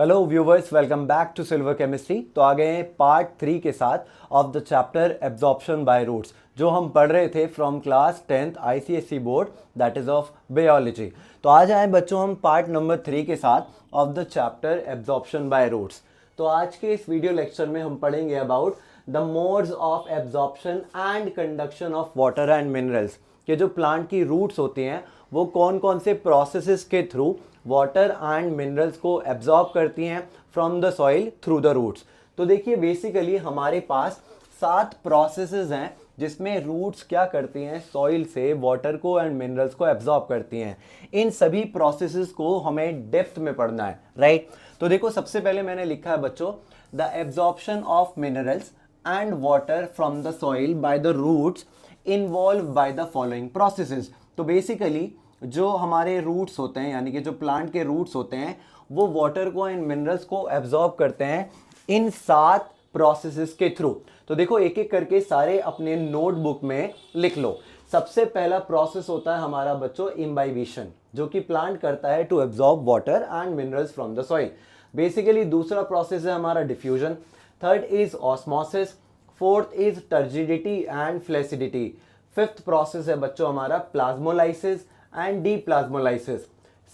Hello viewers, welcome back to Silver Chemistry. तो आ गए हैं पार्ट 3 के साथ of the chapter absorption by roots, जो हम पढ़ रहे थे from class 10th ICSE board, that is of biology. तो आज आए बच्चों हम पार्ट नंबर 3 के साथ of the chapter absorption by roots. तो आज के इस वीडियो लेक्चर में हम पढ़ेंगे about the modes of absorption and conduction of water and minerals, कि जो प्लांट की रूट्स होती हैं वो कौन कौन से प्रोसेसेस के थ्रू वाटर एंड मिनरल्स को एब्जॉर्ब करती हैं from the soil through the roots. तो देखिए बेसिकली हमारे पास 7 प्रोसेसेस हैं जिसमें रूट्स क्या करती हैं, सॉइल से वाटर को एंड मिनरल्स को एब्जॉर्ब करती हैं। इन सभी प्रोसेसेस को हमें डेप्थ में पढ़ना है, राइट। तो देखो सबसे पहले मैंने लिखा है बच्चों, the absorption of minerals and water from the soil by the roots involve by the following processes. तो बेसिकली जो हमारे रूट्स होते हैं, यानी कि जो प्लांट के रूट्स होते हैं, वो वाटर को एंड मिनरल्स को एब्जॉर्ब करते हैं इन 7 प्रोसेसेस के थ्रू। तो देखो एक एक करके सारे अपने नोटबुक में लिख लो। सबसे पहला प्रोसेस होता है हमारा बच्चों इम्बाइबिशन, जो कि प्लांट करता है to absorb water and minerals from the soil. Basically दूसरा प्रोसेस है हमारा diffusion, third is osmosis, fourth is turgidity and flaccidity, fifth process है बच्चों हमारा प्लाज्मोलाइसिस एंड डीप्लाज्मोलाइसिस,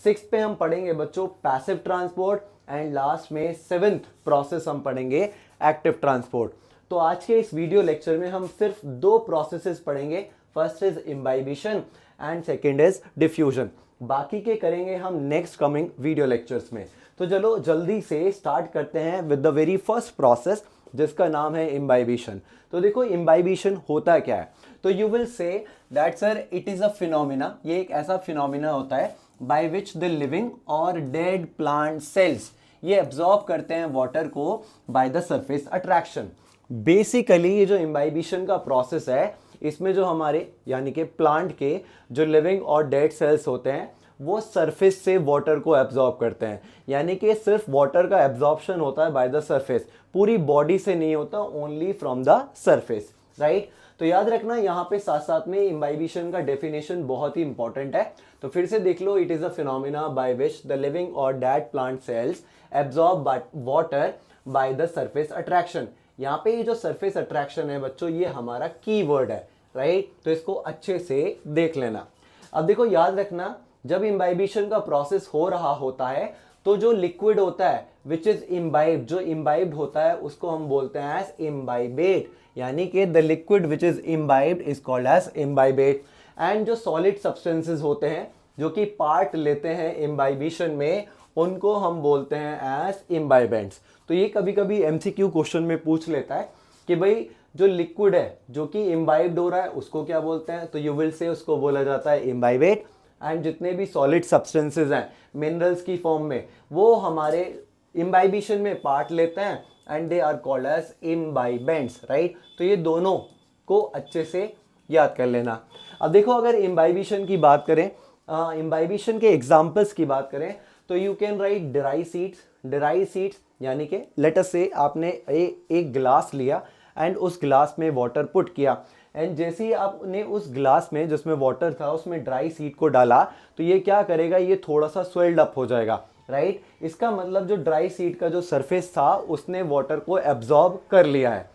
सिक्स पे हम पढ़ेंगे बच्चों पैसिव ट्रांसपोर्ट, एंड लास्ट में 7th प्रोसेस हम पढ़ेंगे एक्टिव ट्रांसपोर्ट। तो आज के इस वीडियो लेक्चर में हम सिर्फ 2 प्रोसेसेस पढ़ेंगे, first is imbibition and second is diffusion. बाकी के करेंगे हम नेक्स्ट कमिंग वीडियो लेक्चर्स में। तो चलो जल्दी से स्टार्ट करते हैं with the very first process, जिसका नाम है इम्बाइबिशन। तो देखो इम्बाइबिशन होता क्या है, तो you will say that sir it is a phenomena, ये एक ऐसा फिनोमिना होता है बाय विच द लिविंग और डेड प्लांट सेल्स ये एब्जॉर्ब करते हैं वाटर को bye the surface attraction. Basically ये जो इम्बाइबिशन का प्रोसेस है, इसमें जो हमारे यानी कि प्लांट के जो लिविंग और डेड सेल्स होते हैं वो सरफेस से वाटर को एब्जॉर्ब करते हैं, यानी कि सिर्फ वाटर का एब्जॉर्प्शन होता है बाय द सरफेस, पूरी बॉडी से नहीं होता, only from the surface, right. तो याद रखना यहाँ पे साथ साथ में इम्बाइबिशन का डेफिनेशन बहुत ही इंपॉर्टेंट है। तो फिर से देख लो, it is a phenomena by which the living और dead plant cells absorb water by the surface attraction. यहाँ पे ये जो सरफेस अट्रैक्शन है बच्चों, ये हमारा कीवर्ड है, राइट। तो इसको अच्छे से देख लेना। अब देखो याद रखना, जब इम्बाइबिशन का प्रोसेस हो रहा होता है तो जो लिक्विड होता है विच इज इम्बाइब्ड, जो इम्बाइब्ड होता है उसको हम बोलते हैं एज इम्बाइबेट, यानी कि the liquid which is imbibed is called as imbibate. And जो सॉलिड सब्सटेंसेस होते हैं जो कि पार्ट लेते हैं इम्बाइबिशन में, उनको हम बोलते हैं एज इम्बाइबेंट्स। तो ये कभी कभी एमसीक्यू क्वेश्चन में पूछ लेता है कि भाई जो लिक्विड है जो कि इम्बाइब्ड हो रहा है उसको क्या बोलते हैं, तो यू विल से उसको बोला जाता है इम्बाइबेट। एंड जितने भी सॉलिड सब्सटेंसेस हैं मिनरल्स की फॉर्म में, वो हमारे इम्बाइबिशन में पार्ट लेते हैं and they are called as imbibants, right. तो ये दोनों को अच्छे से याद कर लेना। अब देखो अगर इम्बाइबिशन की बात करें, इम्बाइबिशन के एग्जाम्पल्स की बात करें, तो you can write dry seeds. Dry seeds यानी कि लेट अस से आपने एक गिलास लिया एंड उस गिलास में वाटर पुट किया, एंड जैसे ही आपने उस ग्लास में जिसमें वाटर था उसमें ड्राई सीड को डाला, तो ये क्या करेगा, ये थोड़ा सा स्वेल्ड अप हो जाएगा, राइट। इसका मतलब जो ड्राई सीड का जो सरफेस था उसने वाटर को एब्जॉर्ब कर लिया है।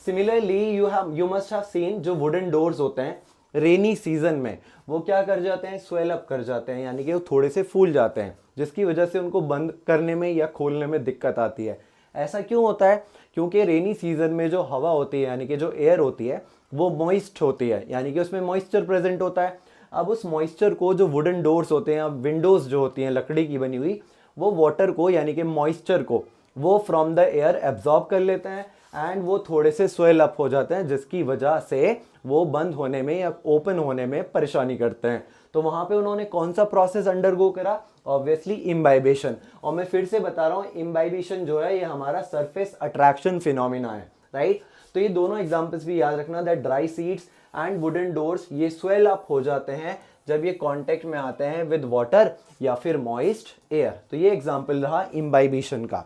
Similarly you must have seen जो वुडन डोर्स होते हैं रेनी सीजन में, वो क्या कर जाते हैं, स्वेल अप कर जाते हैं, यानी कि वो थोड़े से फूल जाते हैं, जिसकी वजह से उनको बंद करने में या खोलने में दिक्कत आती है। ऐसा क्यों होता है, क्योंकि रेनी सीजन में जो हवा होती है यानी कि जो एयर होती है वो मॉइस्ट होती है, यानी कि उसमें मॉइस्चर प्रेजेंट होता है। अब उस मॉइस्चर को जो वुडन डोर्स होते हैं, विंडोज जो होती हैं लकड़ी की बनी हुई, वो वाटर को यानी कि मॉइस्चर को वो फ्रॉम द एयर एब्जॉर्ब कर लेते हैं एंड वो थोड़े से स्वेल अप हो जाते हैं, जिसकी वजह से वो बंद होने में या ओपन होने में परेशानी करते हैं। तो वहां पे उन्होंने कौन सा प्रोसेस अंडरगो करा, ऑब्वियसली इम्बाइबेशन। और मैं फिर से बता रहा हूँ, इम्बाइबेशन जो है ये हमारा सरफेस अट्रैक्शन फिनोमिना है, राइट। तो ये दोनों एग्जांपल्स भी याद रखना, that dry seeds and wooden doors ये स्वेल अप हो जाते हैं जब ये कांटेक्ट में आते हैं विद वाटर या फिर मॉइस्ट एयर। तो ये एग्जांपल रहा इम्बाइबिशन का।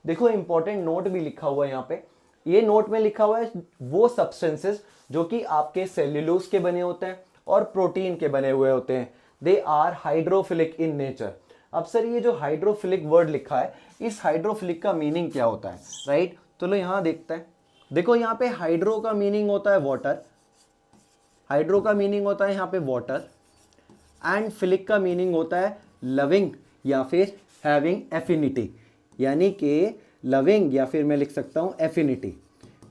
देखो इंपॉर्टेंट नोट भी लिखा हुआ है यहाँ पे, ये नोट में लिखा हुआ है वो सब्सटेंसेस जो कि आपके सेल्यूलोज के बने होते हैं और प्रोटीन के बने हुए होते हैं, they are hydrophilic in nature. अब सर ये जो हाइड्रोफिलिक वर्ड लिखा है, इस हाइड्रोफिलिक का मीनिंग क्या होता है, राइट? चलो यहाँ देखते हैं। देखो यहाँ पे हाइड्रो का मीनिंग होता है वाटर, हाइड्रो का मीनिंग होता है यहाँ पे वाटर, एंड फिलिक का मीनिंग होता है लविंग या फिर हैविंग एफिनिटी, यानी कि लविंग या फिर मैं लिख सकता हूँ एफिनिटी,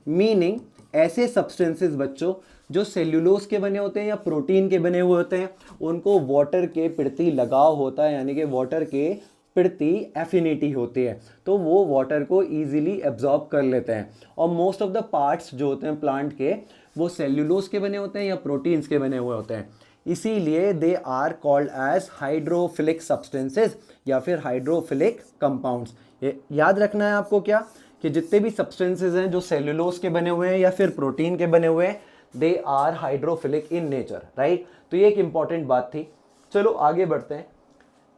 मीनिंग ऐसे सब्सटेंसेस बच्चों जो सेल्यूलोज के बने होते हैं या प्रोटीन के बने हुए होते हैं, उनको वाटर के प्रति लगाव होता है, यानी कि वाटर के प्रति एफिनिटी होती है, तो वो वाटर को इजीली एब्जॉर्ब कर लेते हैं। और मोस्ट ऑफ द पार्ट्स जो होते हैं प्लांट के, वो सेल्यूलोज के बने होते हैं या प्रोटीन्स के बने हुए होते हैं, इसीलिए they are called as hydrophilic substances या फिर हाइड्रोफिलिक कंपाउंड्स। ये याद रखना है आपको क्या, कि जितने भी सब्सटेंसेस हैं जो सेल्यूलोज के बने हुए हैं या फिर प्रोटीन के बने हुए हैं, they are hydrophilic in nature, right? तो ये एक इंपॉर्टेंट बात थी। चलो आगे बढ़ते हैं।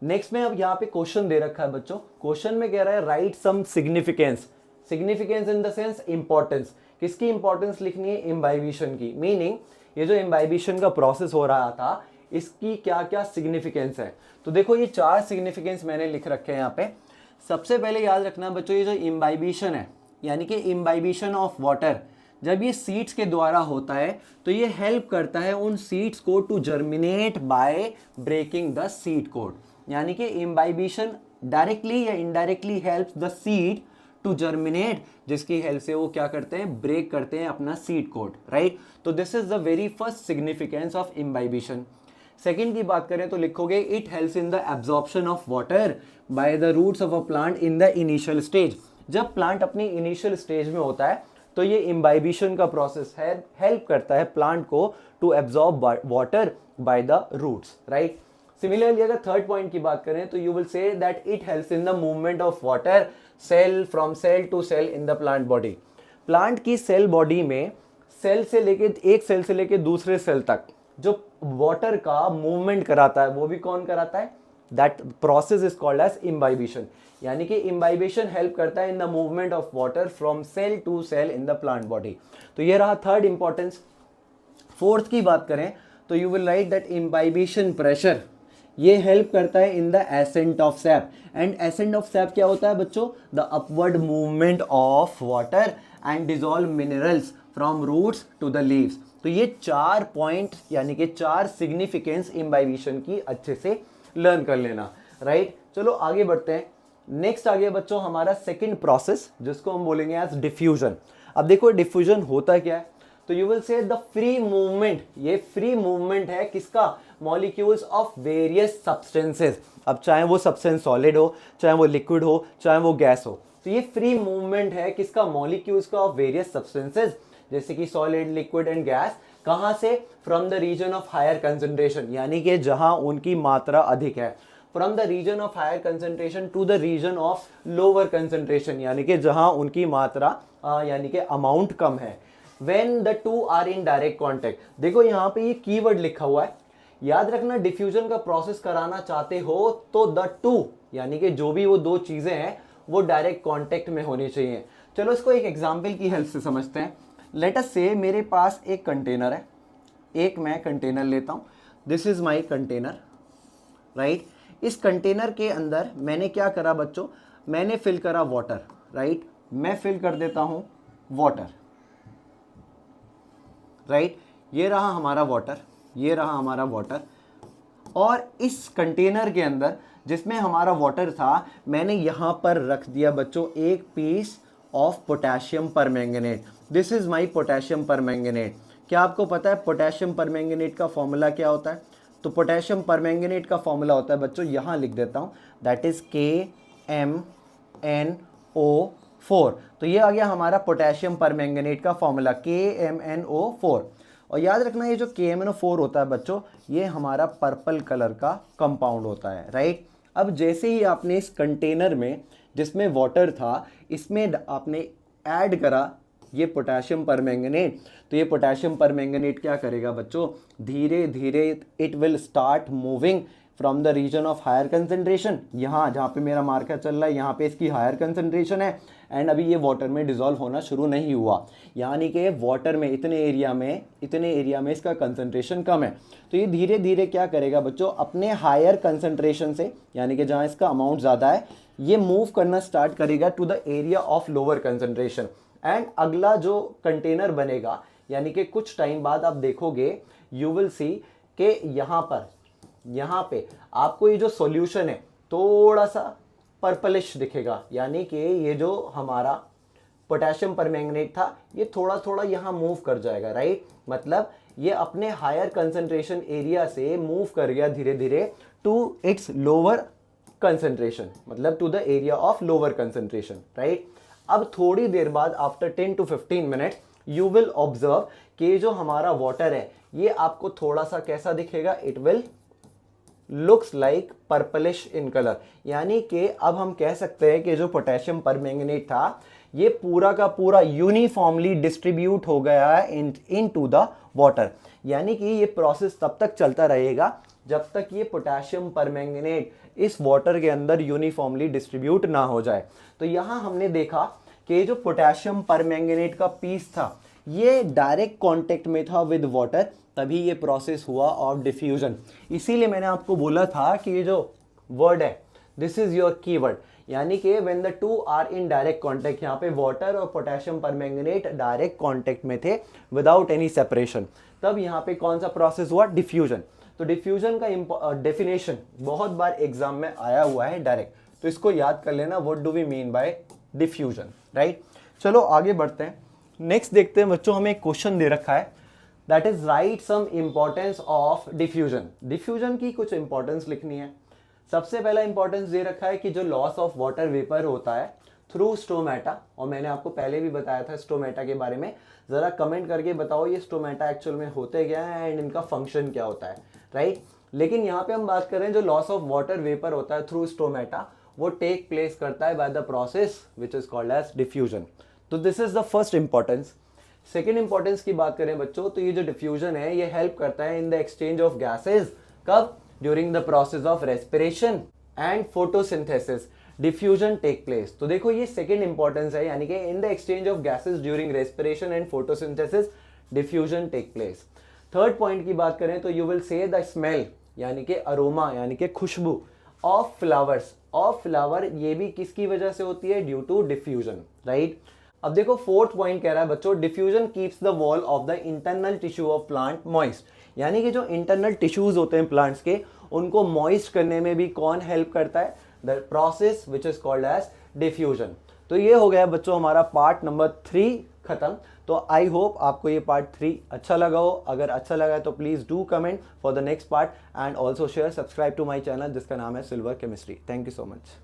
नेक्स्ट में अब यहाँ पे क्वेश्चन दे रखा है बच्चों, क्वेश्चन में कह रहा है right some significance, significance in the sense importance. किसकी इंपॉर्टेंस लिखनी है? इम्बाइबिशन की, मीनिंग ये जो इम्बाइबिशन का प्रोसेस हो रहा था, इसकी क्या क्या सिग्निफिकेंस है। तो देखो ये 4 सिग्निफिकेंस मैंने लिख रखे हैं यहाँ पे। सबसे पहले याद रखना बच्चों, ये जो इम्बाइबिशन है, यानी कि इम्बाइबिशन ऑफ वाटर, जब ये सीड्स के द्वारा होता है तो ये हेल्प करता है उन सीड्स को to germinate by breaking the seed coat, यानी कि इम्बाइबिशन डायरेक्टली या indirectly helps the seed to germinate, जिसकी हेल्प से वो क्या करते हैं? ब्रेक करते हैं अपना सीड कोड, राइट? तो this is the very first significance of imbibition. Second की बात करें तो लिखोगे it helps in the absorption of water by the roots of a plant in the initial stage. जब प्लांट अपनी इनिशियल स्टेज में होता है तो ये इम्बाइबिशन का प्रोसेस है, हेल्प करता है प्लांट को to absorb water by the roots, right? Similarly अगर थर्ड पॉइंट की बात करें तो you will say that it helps in the movement of water cell from cell to cell in the plant body. Plant की cell body में cell से लेके एक सेल से लेके दूसरे सेल तक जो वाटर का मूवमेंट कराता है, वो भी कौन कराता है? That process is called as imbibition, यानी कि इम्बाइबिशन हेल्प करता है in the movement of water from cell to cell in the plant body. तो ये रहा थर्ड इंपॉर्टेंस। फोर्थ की बात करें तो you will write that imbibition pressure, ये हेल्प करता है in the ascent of sap. And ascent of sap क्या होता है बच्चों? The upward movement of water and dissolve minerals from roots to the leaves. तो ये 4 पॉइंट यानी कि 4 सिग्निफिकेंस इम्बाइबिशन की अच्छे से लर्न कर लेना, राइट? चलो आगे बढ़ते हैं। नेक्स्ट आ गया बच्चों हमारा सेकंड प्रोसेस, जिसको हम बोलेंगे एज डिफ्यूजन। अब देखो डिफ्यूजन होता क्या है, तो you will see the free movement, ये फ्री मूवमेंट है किसका? Molecules of various substances. अब चाहे वो सब्सटेंस सॉलिड हो, चाहे वो लिक्विड हो, चाहे वो गैस हो, तो ये फ्री मूवमेंट है किसका? मॉलिक्यूल्स का ऑफ वेरियस सब्सटेंसेस, जैसे कि सॉलिड, लिक्विड एंड गैस। कहां से? From the region of higher concentration, यानी कि जहां उनकी मात्रा अधिक है, from the region of higher concentration to the region of lower concentration, यानी कि जहां उनकी मात्रा यानी कि अमाउंट कम है। When the two are in direct contact, देखो यहाँ पे ये कीवर्ड लिखा हुआ है, याद रखना डिफ्यूजन का प्रोसेस कराना चाहते हो तो द टू यानी कि जो भी वो दो चीजें हैं वो डायरेक्ट कॉन्टेक्ट में होनी चाहिए। चलो इसको एक एग्जाम्पल की हेल्प से समझते हैं। लेट अस से मेरे पास एक कंटेनर है, एक मैं कंटेनर लेता हूँ, this is my container, right? इस कंटेनर के अंदर मैंने क्या करा बच्चों? मैंने फिल करा वाटर, राइट? मैं फिल कर देता हूँ वाटर, राइट? ये रहा हमारा वाटर, ये रहा हमारा वाटर। और इस कंटेनर के अंदर जिसमें हमारा वाटर था, मैंने यहाँ पर रख दिया बच्चों एक piece of potassium permanganate. This is my potassium permanganate. क्या आपको पता है पोटेशियम परमैंगनेट का फॉर्मूला क्या होता है? तो पोटेशियम परमैंगनेट का फॉर्मूला होता है बच्चों, यहाँ लिख देता हूँ, दैट इज KMnO4। तो ये आ गया हमारा पोटेशियम परमैंगनेट का फॉर्मूला KMnO4। और याद रखना ये जो KMnO4 होता है बच्चों, ये हमारा पर्पल कलर का कंपाउंड होता है, राइट? अब जैसे ही आपने इस कंटेनर में जिसमें वाटर था, इसमें आपने ऐड करा ये पोटेशियम परमैंगनेट, तो ये पोटेशियम परमैंगनेट क्या करेगा बच्चों? धीरे धीरे it will start moving from the region of higher concentration, यहाँ जहाँ पे मेरा मार्कर चल रहा है यहाँ पे इसकी हायर कंसंट्रेशन है, एंड अभी ये वाटर में डिसॉल्व होना शुरू नहीं हुआ, यानी कि वाटर में इतने एरिया में इसका कंसंट्रेशन कम है। तो ये धीरे धीरे क्या करेगा बच्चों, अपने हायर कंसंट्रेशन से, यानी कि जहाँ इसका अमाउंट ज़्यादा है, ये मूव करना स्टार्ट करेगा to the area of lower concentration. And अगला जो कंटेनर बनेगा, यानी कि कुछ टाइम बाद आप देखोगे, यू विल सी कि यहाँ पे आपको ये जो सॉल्यूशन है थोड़ा सा पर्पलिश दिखेगा, यानी कि ये जो हमारा पोटेशियम परमैंगनेट था ये थोड़ा थोड़ा यहाँ मूव कर जाएगा, राइट। मतलब ये अपने हायर कंसंट्रेशन एरिया से मूव कर गया धीरे धीरे टू इट्स लोअर कंसंट्रेशन, मतलब to the area of lower concentration, right. अब थोड़ी देर बाद after 10 to 15 minutes you will observe कि जो हमारा वाटर है ये आपको थोड़ा सा कैसा दिखेगा, it will looks like purplish in colour, यानी कि अब हम कह सकते हैं कि जो पोटेशियम परमैंगनेट था ये पूरा का पूरा यूनिफॉर्मली डिस्ट्रीब्यूट हो गया है इन टू द वाटर। यानी कि ये प्रोसेस तब तक चलता रहेगा जब तक ये पोटेशियम परमैंगनेट इस वाटर के अंदर यूनिफॉर्मली डिस्ट्रीब्यूट ना हो जाए। तो यहाँ हमने देखा कि जो पोटेशियम परमैंगनेट का पीस था ये डायरेक्ट कांटेक्ट में था विद वाटर, तभी ये प्रोसेस हुआ ऑफ डिफ्यूजन। इसीलिए मैंने आपको बोला था कि ये जो वर्ड है दिस इज योर कीवर्ड, यानी कि when the two are in direct contact, यहाँ पे वाटर और पोटेशियम परमैंगनेट डायरेक्ट कांटेक्ट में थे विदाउट एनी सेपरेशन, तब यहाँ पे कौन सा प्रोसेस हुआ, डिफ्यूजन। तो डिफ्यूजन का डेफिनेशन बहुत बार एग्जाम में आया हुआ है डायरेक्ट, तो इसको याद कर लेना, what do we mean by diffusion, right. चलो आगे बढ़ते हैं, नेक्स्ट देखते हैं बच्चों, हमें एक क्वेश्चन दे रखा है, that is write some importance of diffusion. Diffusion की कुछ इंपॉर्टेंस लिखनी है। सबसे पहला इंपॉर्टेंस दे रखा है कि जो लॉस ऑफ वाटर वेपर होता है थ्रू स्टोमेटा, और मैंने आपको पहले भी बताया था स्टोमेटा के बारे में, जरा कमेंट करके बताओ ये स्टोमेटा एक्चुअल में होते क्या है एंड इनका फंक्शन क्या होता है, राइट। लेकिन यहाँ पे हम बात कर रहे हैं जो लॉस ऑफ वाटर वेपर होता है थ्रू स्टोमेटा, वो टेक प्लेस करता है by the process which is called as diffusion. तो this is the first importance. Second importance की बात करें बच्चों, तो ये जो डिफ्यूजन है ये हेल्प करता है in the exchange of gases, कब, during the process of respiration and photosynthesis diffusion take place. तो देखो ये सेकेंड इंपॉर्टेंस है, यानी कि in the exchange of gases during respiration and photosynthesis diffusion take place. Third point की बात करें तो you will see the smell, यानी कि अरोमा, यानी कि खुशबू ऑफ फ्लावर्स, ऑफ फ्लावर, ये भी किसकी वजह से होती है, ड्यू टू डिफ्यूजन, राइट। अब देखो फोर्थ पॉइंट कह रहा है बच्चों, diffusion keeps the wall of the internal tissue of plant moist, यानी कि जो इंटरनल टिश्यूज होते हैं प्लांट्स के उनको मॉइस्ट करने में भी कौन हेल्प करता है, the process which is called as diffusion. तो ये हो गया बच्चों हमारा पार्ट नंबर 3 खत्म। तो आई होप आपको ये पार्ट 3 अच्छा लगा हो, अगर अच्छा लगा तो please do comment for the next part and also share, subscribe to my channel जिसका नाम है Silver Chemistry. Thank you so much.